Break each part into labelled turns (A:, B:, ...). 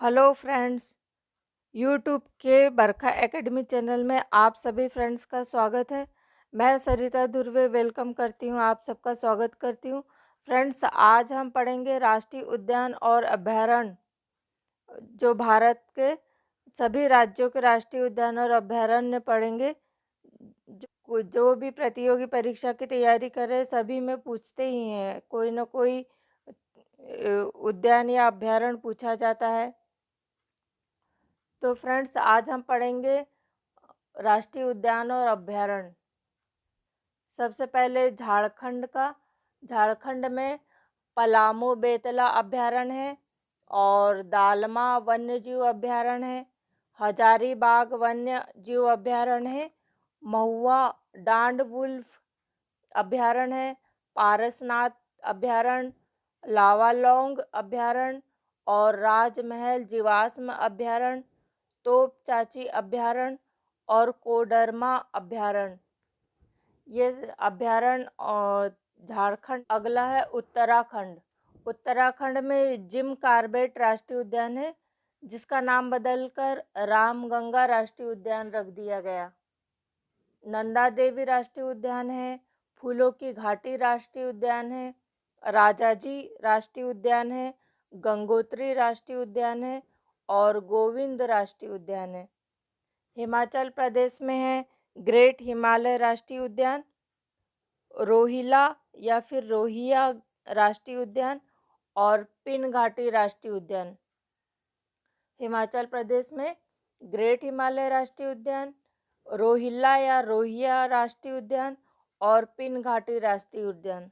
A: Hello friends. YouTube के बरखा academy channel में आप सभी फ्रेंड्स का स्वागत है। मैं सरिता धुर्वे वेलकम करती हूँ, आप सबका स्वागत करती हूँ। फ्रेंड्स, आज हम पढ़ेंगे राष्ट्रीय उद्यान और अभयारण्य, जो भारत के सभी राज्यों के राष्ट्रीय उद्यान और अभयारण्य पढ़ेंगे। जो भी प्रतियोगी परीक्षा की तैयारी कर रहे सभी में पूछते ही हैं, कोई ना कोई उद्यान या अभयारण्य पूछा जाता है। तो फ्रेंड्स, आज हम पढ़ेंगे राष्ट्रीय उद्यान और अभयारण्य। सबसे पहले झारखंड में पलामू बेतला अभयारण्य है और दालमा वन्य जीव अभयारण्य है। हजारीबाग वन्य जीव अभयारण्य है। महुआ डांड वुल्फ अभयारण्य है। पारसनाथ अभयारण्य, लावालौंग अभयारण्य और राजमहल जीवाश्म अभयारण्य, तोप चाची अभयारण्य और कोडरमा अभयारण्य, ये अभयारण्य। और झारखंड अगला है उत्तराखंड। उत्तराखंड में जिम कार्बेट राष्ट्रीय उद्यान है, जिसका नाम बदलकर रामगंगा राष्ट्रीय उद्यान रख दिया गया। नंदा देवी राष्ट्रीय उद्यान है। फूलों की घाटी राष्ट्रीय उद्यान है। राजाजी राष्ट्रीय उद्यान है। गंगोत्री राष्ट्रीय उद्यान है और गोविंद राष्ट्रीय उद्यान है। हिमाचल प्रदेश में है ग्रेट हिमालय राष्ट्रीय उद्यान, रोहिला या फिर रोहिया राष्ट्रीय उद्यान और पिन घाटी राष्ट्रीय उद्यान। हिमाचल प्रदेश में ग्रेट हिमालय राष्ट्रीय उद्यान, रोहिला या रोहिया राष्ट्रीय उद्यान और पिन घाटी राष्ट्रीय उद्यान।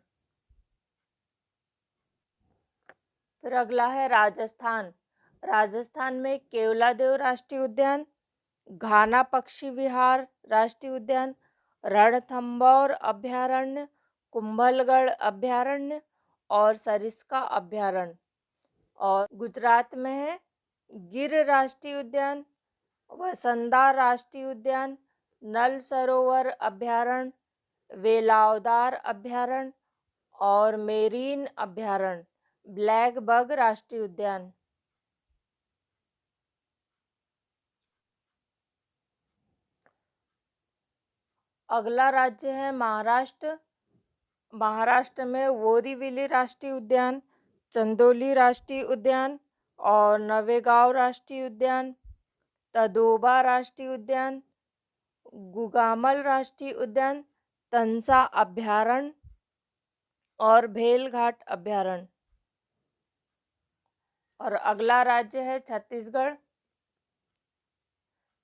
A: फिर अगला है राजस्थान। राजस्थान में केवलादेव राष्ट्रीय उद्यान, घाना पक्षी विहार राष्ट्रीय उद्यान, रणथंभौर अभयारण्य, कुंभलगढ़ अभयारण्य और सरिस्का अभयारण्य। और गुजरात में है गिर राष्ट्रीय उद्यान, वसंदा राष्ट्रीय उद्यान, नल सरोवर अभयारण्य, वेलावदार अभयारण्य और मेरीन अभयारण्य, ब्लैक बग राष्ट्रीय उद्यान। अगला राज्य है महाराष्ट्र। महाराष्ट्र में वोरीविली राष्ट्रीय उद्यान, चंदोली राष्ट्रीय उद्यान और नवेगांव राष्ट्रीय उद्यान, तदोबा राष्ट्रीय उद्यान, गुगामल राष्ट्रीय उद्यान, तंसा अभयारण्य और भेलघाट अभयारण्य। और अगला राज्य है छत्तीसगढ़।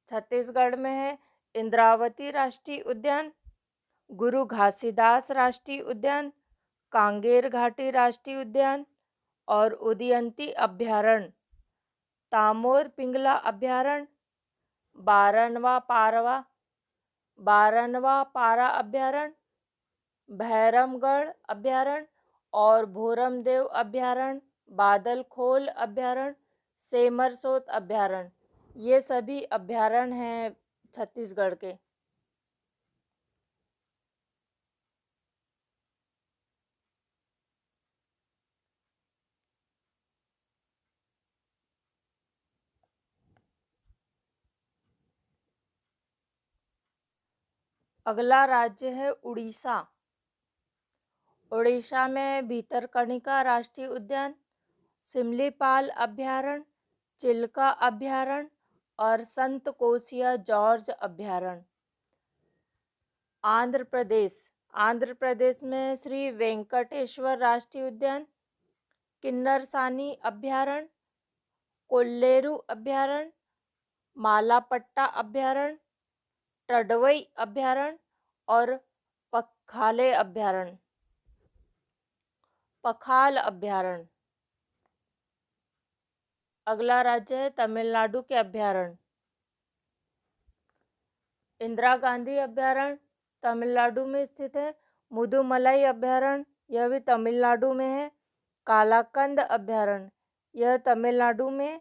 A: छत्तीसगढ़ में है इंद्रावती राष्ट्रीय उद्यान, गुरु घासीदास राष्ट्रीय उद्यान, कांगेर घाटी राष्ट्रीय उद्यान और उदयंती अभयारण्य, तामोर पिंगला अभयारण्य, बारनवा पारा अभयारण्य, भैरमगढ़ अभयारण्य और भोरमदेव अभयारण्य, बादलखोल अभयारण्य, सेमरसोत अभयारण्य, ये सभी अभयारण्य हैं छत्तीसगढ़ के। अगला राज्य है उड़ीसा। उड़ीसा में भीतरकनिका राष्ट्रीय उद्यान, सिमलीपाल अभयारण्य, चिल्का अभयारण्य और संत कोसिया जॉर्ज अभयारण्य। आंध्र प्रदेश में श्री वेंकटेश्वर राष्ट्रीय उद्यान, किन्नरसानी अभयारण्य, कोल्लेरू अभयारण्य, मालापट्टा अभयारण्य, टडवई अभयारण्य और पखाले अभयारण्य, पखाल अभयारण्य। अगला राज्य है तमिलनाडु के अभयारण्य। इंदिरा गांधी अभयारण्य तमिलनाडु में स्थित है। मुदुमलाई अभयारण्य, यह भी तमिलनाडु में है। कालाकंद अभयारण्य, यह तमिलनाडु में।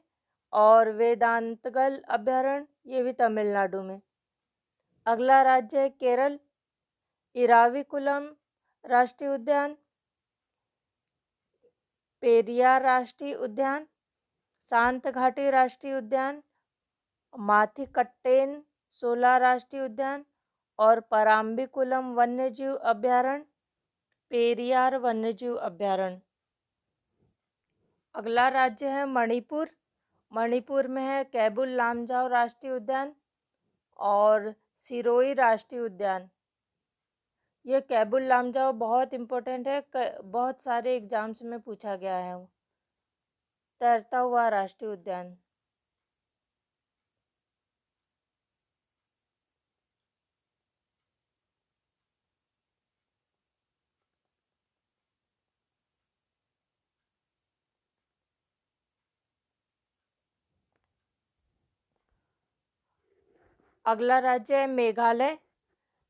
A: और वेदांतगल अभयारण्य, ये भी तमिलनाडु में। अगला राज्य है केरल। इराविकुलम राष्ट्रीय उद्यान, पेरियार राष्ट्रीय उद्यान, शांत घाटी राष्ट्रीय उद्यान, माथिकट्टेन शोला राष्ट्रीय उद्यान और पराम्बिकुलम वन्यजीव अभ्यारण्य, पेरियार वन्यजीव अभ्यारण्य। अगला राज्य है मणिपुर। मणिपुर में है कैबुल लामजाओ राष्ट्रीय उद्यान और सिरोही राष्ट्रीय उद्यान। ये कैबुल लामजाओ बहुत इम्पोर्टेंट है, बहुत सारे एग्जाम्स में पूछा गया है। तैरता हुआ राष्ट्रीय उद्यान। अगला राज्य है मेघालय।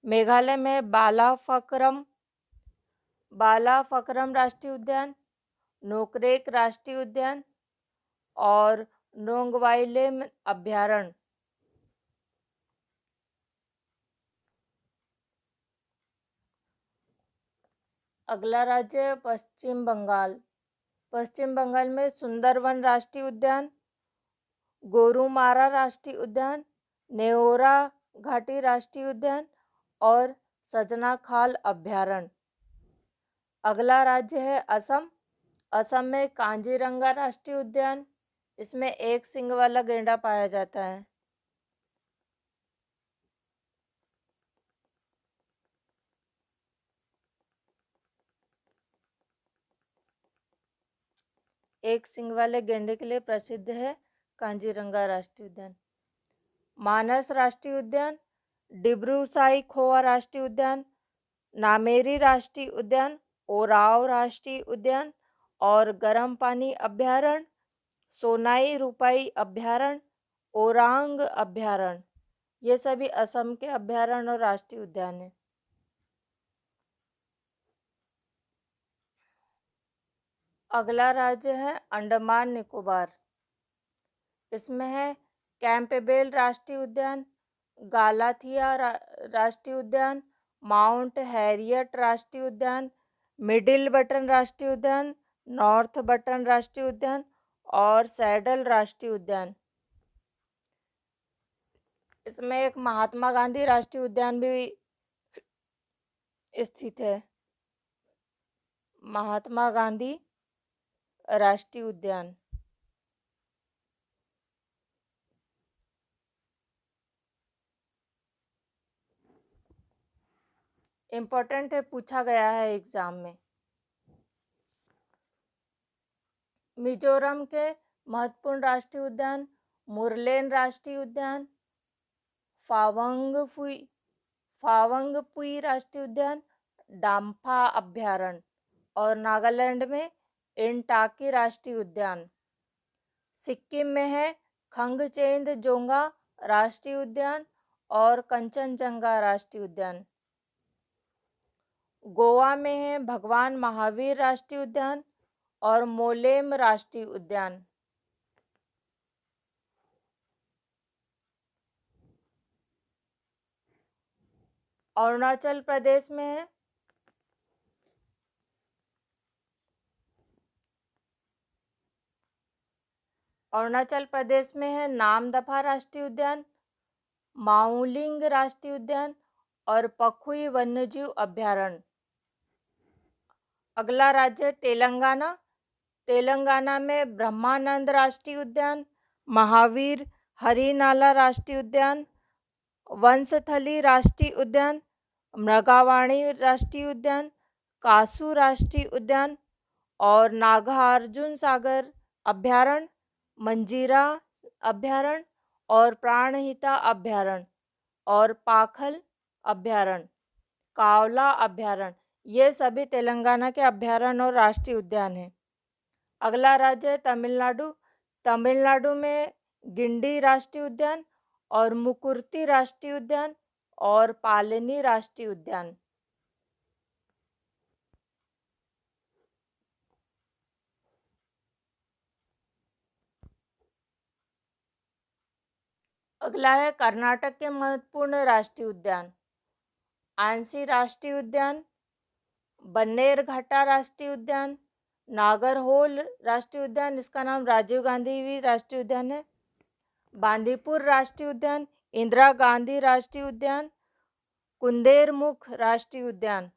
A: मेघालय में बालाफकरम राष्ट्रीय उद्यान, नोकरेक राष्ट्रीय उद्यान और नोंगवाइलेम अभ्यारण्य। अगला राज्य है पश्चिम बंगाल। पश्चिम बंगाल में सुंदरवन राष्ट्रीय उद्यान, गोरुमारा राष्ट्रीय उद्यान, नेओरा घाटी राष्ट्रीय उद्यान और सजना खाल अभ्यारण्य। अगला राज्य है असम। असम में कांजीरंगा राष्ट्रीय उद्यान, इसमें एक सींग वाला गैंडा पाया जाता है। एक सींग वाले गैंडे के लिए प्रसिद्ध है कांजीरंगा राष्ट्रीय उद्यान। मानस राष्ट्रीय उद्यान, डिब्रू साईखोवा राष्ट्रीय उद्यान, नामेरी राष्ट्रीय उद्यान, ओराव राष्ट्रीय उद्यान और गर्म पानी अभ्यारण्य, सोनाई रूपाई अभ्यारण्य, ओरांग अभ्यारण्य। ये सभी असम के अभ्यारण्य और राष्ट्रीय उद्यान हैं। अगला राज्य है अंडमान निकोबार। इसमें है कैंपबेल राष्ट्रीय उद्यान, गालाथिया राष्ट्रीय उद्यान, माउंट हैरियट राष्ट्रीय उद्यान, मिडिल बटन राष्ट्रीय उद्यान, नॉर्थ बटन राष्ट्रीय उद्यान और सैडल राष्ट्रीय उद्यान। इसमें एक महात्मा गांधी राष्ट्रीय उद्यान भी स्थित है, महात्मा गांधी राष्ट्रीय उद्यान। इम्पोर्टेंट है, पूछा गया है एग्जाम में। मिजोरम के महत्वपूर्ण राष्ट्रीय उद्यान, मुरलेन राष्ट्रीय उद्यान, फावंगपुई राष्ट्रीय उद्यान, डाम्फा अभ्यारण्य और नागालैंड में इंटाकी राष्ट्रीय उद्यान। सिक्किम में है खंगचेंद जोंगा राष्ट्रीय उद्यान और कंचनजंगा राष्ट्रीय उद्यान। गोवा में है भगवान महावीर राष्ट्रीय उद्यान और मोलेम राष्ट्रीय उद्यान। अरुणाचल प्रदेश में है नामदफा राष्ट्रीय उद्यान, माउलिंग राष्ट्रीय उद्यान और पखुई वन्यजीव अभ्यारण्य। अगला राज्य तेलंगाना। तेलंगाना में ब्रह्मानंद राष्ट्रीय उद्यान, महावीर हरिनाला राष्ट्रीय उद्यान, वंशथली राष्ट्रीय उद्यान, मृगावाणी राष्ट्रीय उद्यान, कासू राष्ट्रीय उद्यान और नागार्जुन सागर अभ्यारण्य, मंजीरा अभ्यारण्य और प्राणहिता अभ्यारण्य और पाखल अभ्यारण्य, कावला अभ्यारण्य। ये सभी तेलंगाना के अभ्यारण्य और राष्ट्रीय उद्यान हैं। अगला राज्य है तमिलनाडु। तमिलनाडु में गिंडी राष्ट्रीय उद्यान और मुकुर्ती राष्ट्रीय उद्यान और पालिनी राष्ट्रीय उद्यान। अगला है कर्नाटक के महत्वपूर्ण राष्ट्रीय उद्यान, आंसी राष्ट्रीय उद्यान, बन्नेरघट्टा राष्ट्रीय उद्यान, नागरहोल राष्ट्रीय उद्यान, इसका नाम राजीव गांधी राष्ट्रीय उद्यान है। बांदीपुर राष्ट्रीय उद्यान, इंदिरा गांधी राष्ट्रीय उद्यान, कुंदेरमुख राष्ट्रीय उद्यान,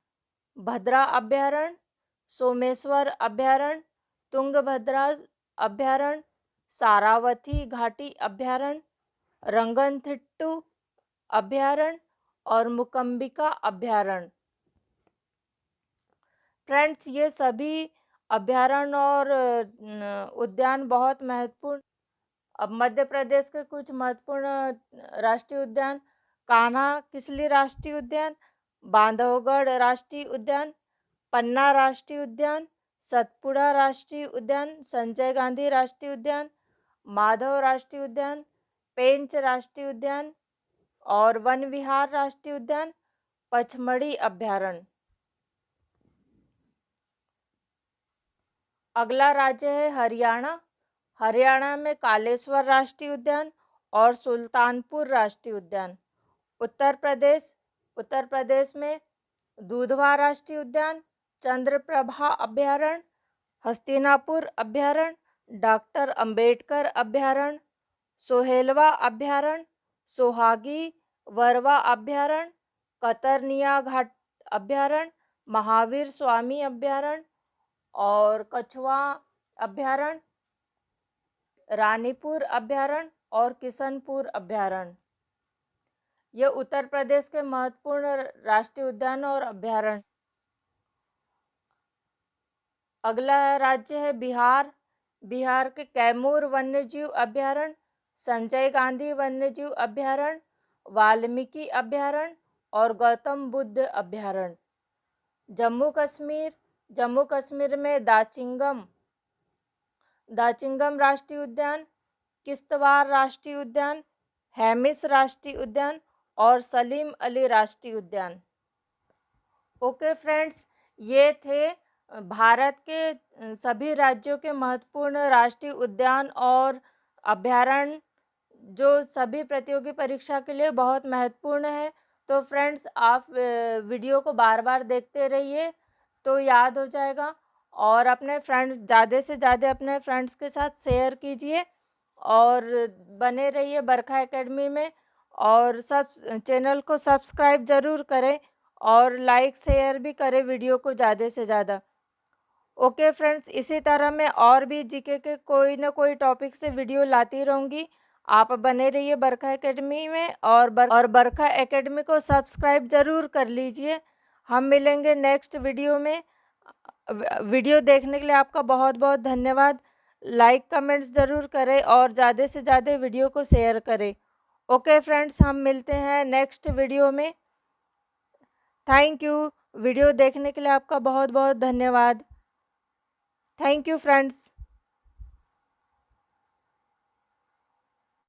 A: भद्रा अभ्यारण्य, सोमेश्वर अभ्यारण्य, तुंगभद्रा अभ्यारण्य, सारावती घाटी अभ्यारण्य, रंगनथिट्टू अभ्यारण्य और मुकम्बिका अभ्यारण्य। फ्रेंड्स, ये सभी अभ्यारण्य और उद्यान बहुत महत्वपूर्ण। अब मध्य प्रदेश के कुछ महत्वपूर्ण राष्ट्रीय उद्यान: कान्हा किसली राष्ट्रीय उद्यान, बांधवगढ़ राष्ट्रीय उद्यान, पन्ना राष्ट्रीय उद्यान, सतपुड़ा राष्ट्रीय उद्यान, संजय गांधी राष्ट्रीय उद्यान, माधव राष्ट्रीय उद्यान, पेंच राष्ट्रीय उद्यान और वन विहार राष्ट्रीय उद्यान, पचमढ़ी अभ्यारण्य। अगला राज्य है हरियाणा। हरियाणा में कालेश्वर राष्ट्रीय उद्यान और सुल्तानपुर राष्ट्रीय उद्यान। उत्तर प्रदेश में दूधवा राष्ट्रीय उद्यान, चंद्रप्रभा अभ्यारण्य, हस्तिनापुर अभ्यारण्य, डॉक्टर अंबेडकर अभ्यारण्य, सोहेलवा अभ्यारण्य, सोहागी वरवा अभ्यारण्य, कतरनिया घाट अभ्यारण्य, महावीर स्वामी अभ्यारण्य और कछवा अभ्यारण्य, रानीपुर अभ्यारण्य और किशनपुर अभ्यारण्य। ये उत्तर प्रदेश के महत्वपूर्ण राष्ट्रीय उद्यान और अभ्यारण्य। अगला राज्य है बिहार। बिहार के कैमूर वन्यजीव अभ्यारण्य, संजय गांधी वन्यजीव अभ्यारण्य, वाल्मीकि अभ्यारण्य और गौतम बुद्ध अभ्यारण्य। जम्मू कश्मीर में दाचिंगम राष्ट्रीय उद्यान, किश्तवाड़ राष्ट्रीय उद्यान, हेमिस राष्ट्रीय उद्यान और सलीम अली राष्ट्रीय उद्यान। ओके फ्रेंड्स, ये थे भारत के सभी राज्यों के महत्वपूर्ण राष्ट्रीय उद्यान और अभ्यारण्य, जो सभी प्रतियोगी परीक्षा के लिए बहुत महत्वपूर्ण है। तो फ्रेंड्स, आप वीडियो को बार बार देखते रहिए तो याद हो जाएगा और अपने फ्रेंड्स, ज़्यादा से ज़्यादा अपने फ्रेंड्स के साथ शेयर कीजिए और बने रहिए बरखा एकेडमी में। और सब चैनल को सब्सक्राइब ज़रूर करें और लाइक शेयर भी करें वीडियो को ज़्यादा से ज़्यादा। ओके फ्रेंड्स, इसी तरह मैं और भी जीके के कोई ना कोई टॉपिक से वीडियो लाती रहूँगी। आप बने रहिए बरखा एकेडमी में और बरखा एकेडमी को सब्सक्राइब ज़रूर कर लीजिए। हम मिलेंगे नेक्स्ट वीडियो में। वीडियो देखने के लिए आपका बहुत बहुत धन्यवाद। लाइक कमेंट्स ज़रूर करें और ज़्यादा से ज़्यादा वीडियो को शेयर करें। ओके फ्रेंड्स, हम मिलते हैं नेक्स्ट वीडियो में। Thank you. वीडियो देखने के लिए आपका बहुत बहुत धन्यवाद। Thank you friends.